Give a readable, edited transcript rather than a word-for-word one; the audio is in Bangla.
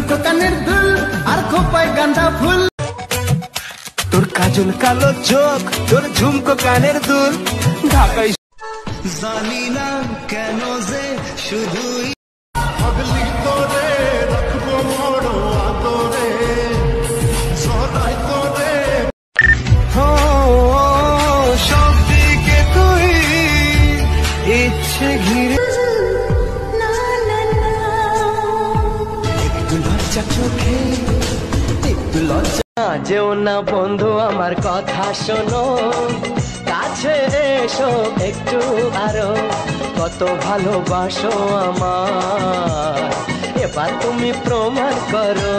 ঝুমকো কানের দুল আর খোপায় গাঁদা ফুল। তোর কাজল কালো চোখ, তোর ঝুমকো কানের দুল ঢাকায়। জানি না কেন যে শুধুই পাগলি তোরে রাখবো বড় আদরে, সদাই তোরে। সব দিকে তুই ইচ্ছে ঘিরে, একটু লজ্জা চোখে, একটু লজ্জা। যেও না বন্ধু আমার কথা শোনো, কাছে এসো একটু আরো, কত ভালোবাসো আমার এবার তুমি প্রমাণ করো।